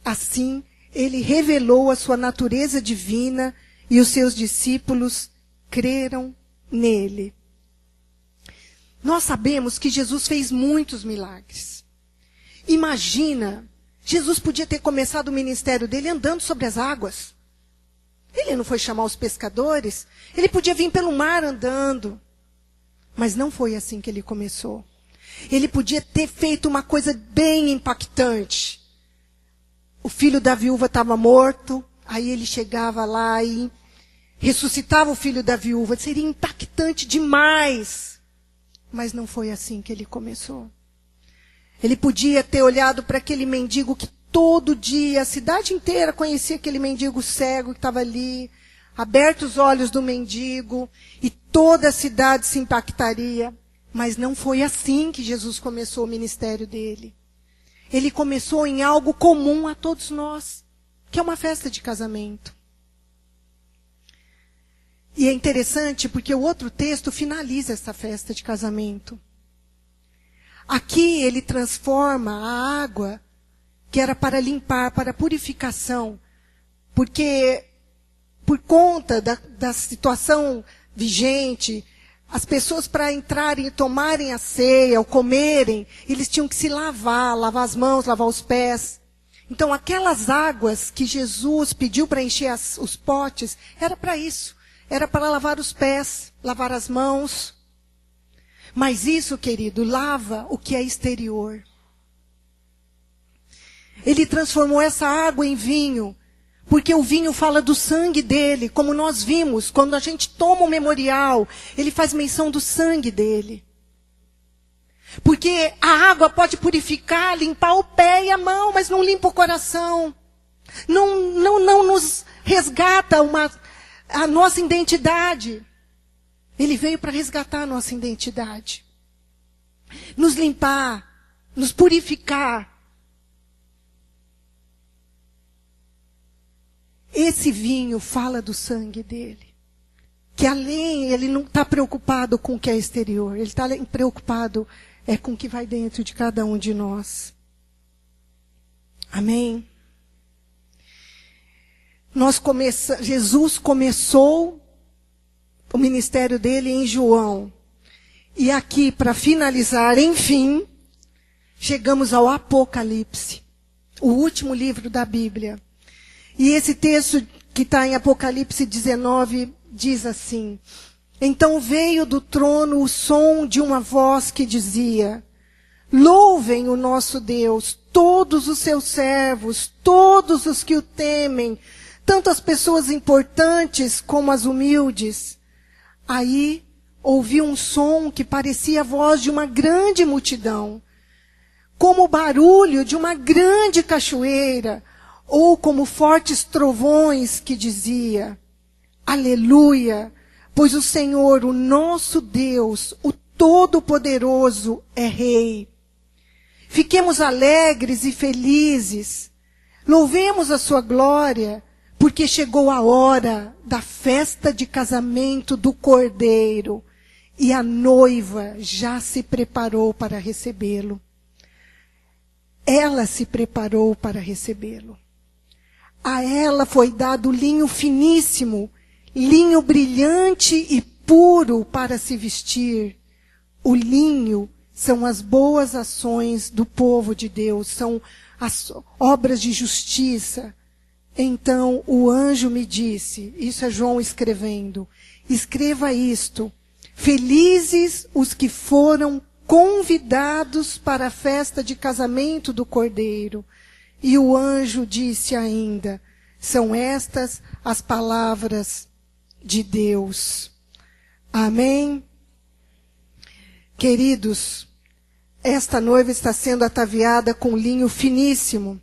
Assim, ele revelou a sua natureza divina e os seus discípulos creram nele. Nós sabemos que Jesus fez muitos milagres. Imagina, Jesus podia ter começado o ministério dele andando sobre as águas. Ele não foi chamar os pescadores, ele podia vir pelo mar andando. Mas não foi assim que ele começou. Ele podia ter feito uma coisa bem impactante. O filho da viúva estava morto, aí ele chegava lá e ressuscitava o filho da viúva. Seria impactante demais. Mas não foi assim que ele começou. Ele podia ter olhado para aquele mendigo que todo dia, a cidade inteira conhecia aquele mendigo cego que estava ali, aberto os olhos do mendigo, e toda a cidade se impactaria. Mas não foi assim que Jesus começou o ministério dele. Ele começou em algo comum a todos nós, que é uma festa de casamento. E é interessante porque o outro texto finaliza essa festa de casamento. Aqui ele transforma a água que era para limpar, para purificação, porque por conta da situação vigente, as pessoas para entrarem e tomarem a ceia, ou comerem, eles tinham que se lavar as mãos, lavar os pés. Então aquelas águas que Jesus pediu para encher os potes, era para isso. Era para lavar os pés, lavar as mãos. Mas isso, querido, lava o que é exterior. Ele transformou essa água em vinho, porque o vinho fala do sangue dele, como nós vimos, quando a gente toma o memorial, ele faz menção do sangue dele. Porque a água pode purificar, limpar o pé e a mão, mas não limpa o coração. Não nos resgata a nossa identidade. Ele veio para resgatar a nossa identidade. Nos limpar, nos purificar. Esse vinho fala do sangue dele. Que além, ele não está preocupado com o que é exterior. Ele está preocupado com o que vai dentro de cada um de nós. Amém? Jesus começou o ministério dele em João. E aqui, para finalizar, enfim, chegamos ao Apocalipse. O último livro da Bíblia. E esse texto que está em Apocalipse 19 diz assim: Então veio do trono o som de uma voz que dizia: Louvem o nosso Deus, todos os seus servos, todos os que o temem, tanto as pessoas importantes como as humildes. Aí ouvi um som que parecia a voz de uma grande multidão, como o barulho de uma grande cachoeira, ou como fortes trovões que dizia: Aleluia, pois o Senhor, o nosso Deus, o Todo-Poderoso, é Rei. Fiquemos alegres e felizes, louvemos a sua glória, porque chegou a hora da festa de casamento do Cordeiro, e a noiva já se preparou para recebê-lo. Ela se preparou para recebê-lo. A ela foi dado linho finíssimo, linho brilhante e puro para se vestir. O linho são as boas ações do povo de Deus, são as obras de justiça. Então o anjo me disse, isso é João escrevendo, escreva isto: felizes os que foram convidados para a festa de casamento do Cordeiro. E o anjo disse ainda: são estas as palavras de Deus. Amém? Queridos, esta noiva está sendo ataviada com linho finíssimo,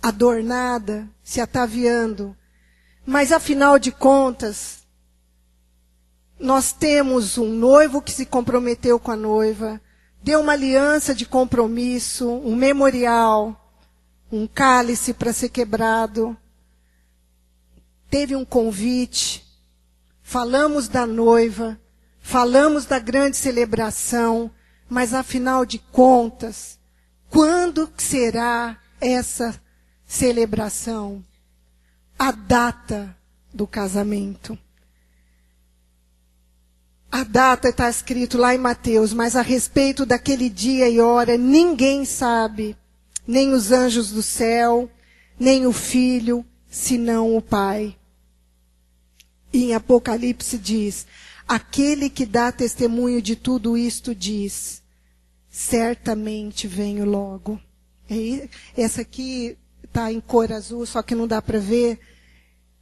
adornada, se ataviando. Mas afinal de contas, nós temos um noivo que se comprometeu com a noiva, deu uma aliança de compromisso, um memorial, um cálice para ser quebrado. Teve um convite, falamos da noiva, falamos da grande celebração, mas afinal de contas, quando será essa celebração? A data do casamento. A data está escrito lá em Mateus, mas a respeito daquele dia e hora, ninguém sabe, nem os anjos do céu, nem o Filho, senão o Pai. E em Apocalipse diz: aquele que dá testemunho de tudo isto diz: certamente venho logo. Essa aqui está em cor azul, só que não dá para ver.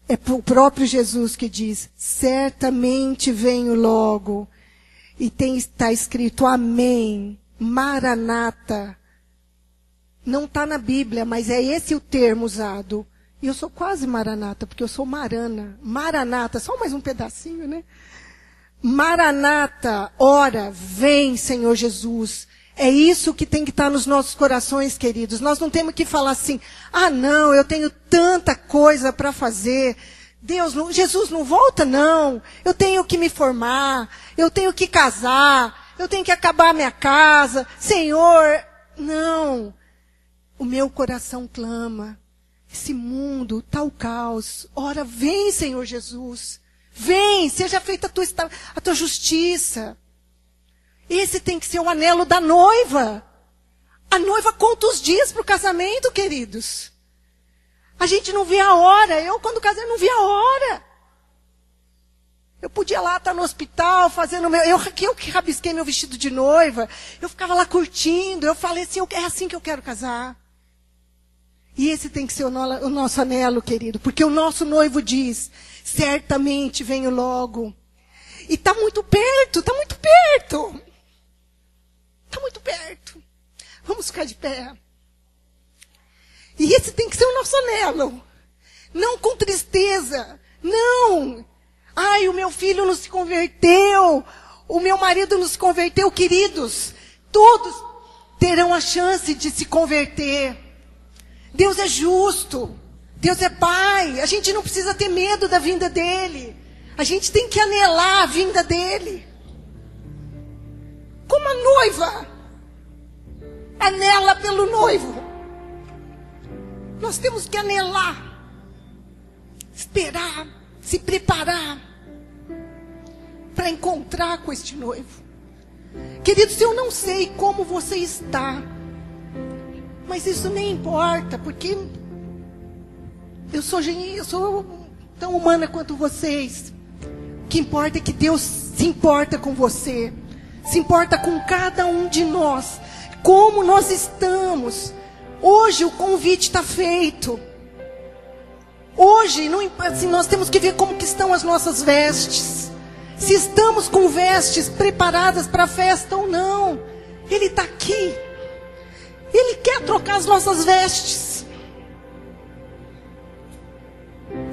É o próprio Jesus que diz: certamente venho logo. E está escrito amém, Maranata. Não está na Bíblia, mas é esse o termo usado. E eu sou quase Maranata, porque eu sou Marana. Maranata, só mais um pedacinho, né? Maranata, ora, vem, Senhor Jesus. É isso que tem que estar nos nossos corações, queridos. Nós não temos que falar assim: ah, não, eu tenho tanta coisa para fazer. Jesus não volta, não. Eu tenho que me formar, eu tenho que casar, eu tenho que acabar a minha casa. Senhor, não. O meu coração clama. Esse mundo, tal caos. Ora, vem, Senhor Jesus. Vem, seja feita a tua justiça. Esse tem que ser o anelo da noiva. A noiva conta os dias para o casamento, queridos. A gente não vê a hora. Eu, quando casei, não vi a hora. Eu podia lá estar no hospital, fazendo meu... Eu que rabisquei meu vestido de noiva. Eu ficava lá curtindo. Eu falei assim, é assim que eu quero casar. E esse tem que ser o nosso anelo, querido. Porque o nosso noivo diz, certamente venho logo. E está muito perto, está muito perto. Está muito perto. Vamos ficar de pé. E esse tem que ser o nosso anelo. Não com tristeza. Não. Ai, o meu filho não se converteu. O meu marido não se converteu. Queridos, todos terão a chance de se converter. Deus é justo. Deus é Pai. A gente não precisa ter medo da vinda dEle. A gente tem que anelar a vinda dEle. Como a noiva anela pelo noivo. Nós temos que anelar. Esperar. Se preparar para encontrar com este noivo. Queridos, eu não sei como você está, mas isso nem importa, porque eu sou tão humana quanto vocês. O que importa é que Deus se importa com você, se importa com cada um de nós, como nós estamos. Hoje o convite está feito. Hoje, assim, nós temos que ver como que estão as nossas vestes. Se estamos com vestes preparadas para a festa ou não. Ele está aqui. Ele quer trocar as nossas vestes.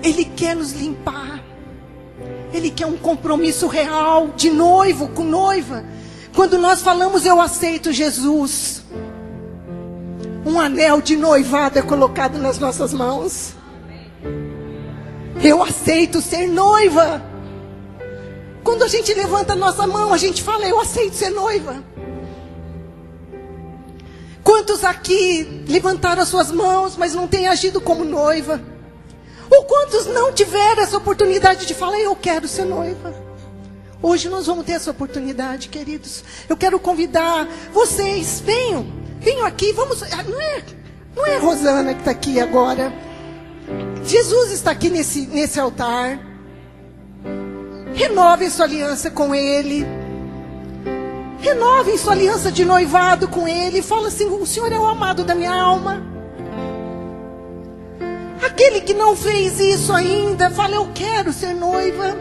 Ele quer nos limpar. Ele quer um compromisso real de noivo com noiva. Quando nós falamos, eu aceito Jesus. Um anel de noivado é colocado nas nossas mãos. Eu aceito ser noiva. Quando a gente levanta a nossa mão, a gente fala, eu aceito ser noiva. Quantos aqui levantaram as suas mãos, mas não têm agido como noiva? Ou quantos não tiveram essa oportunidade de falar, eu quero ser noiva? Hoje nós vamos ter essa oportunidade, queridos. Eu quero convidar vocês, venham aqui, vamos. Não é a Rosana que está aqui agora. Jesus está aqui nesse altar. Renovem sua aliança com Ele. Renovem sua aliança de noivado com Ele. Fala assim, o Senhor é o amado da minha alma. Aquele que não fez isso ainda, fala, eu quero ser noiva.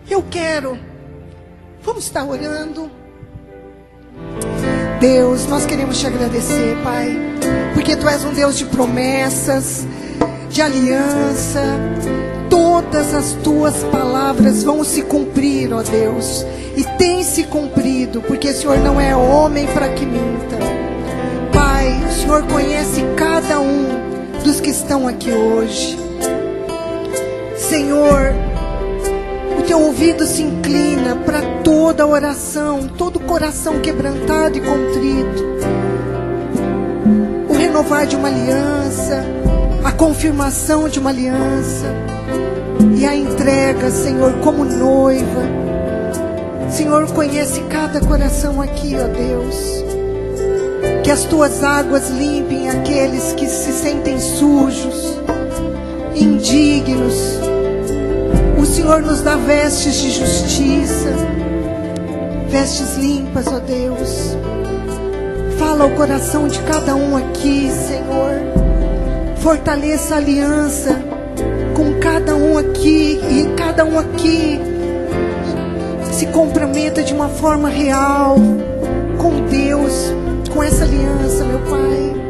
Eu quero. Vamos estar orando. Deus, nós queremos te agradecer, Pai, porque Tu és um Deus de promessas, de aliança. Todas as Tuas palavras vão se cumprir, ó Deus, e tem se cumprido, porque o Senhor não é homem para que minta. Pai, o Senhor conhece cada um dos que estão aqui hoje. Senhor, o Teu ouvido se inclina para toda oração, todo coração quebrantado e contrito. O renovar de uma aliança, a confirmação de uma aliança e a entrega, Senhor, como noiva. Senhor, conhece cada coração aqui, ó Deus. Que as Tuas águas limpem aqueles que se sentem sujos, indignos. O Senhor nos dá vestes de justiça, vestes limpas, ó Deus. Fala ao coração de cada um aqui, Senhor. Fortaleça a aliança com cada um aqui, e cada um aqui se comprometa de uma forma real com Deus, com essa aliança, meu Pai.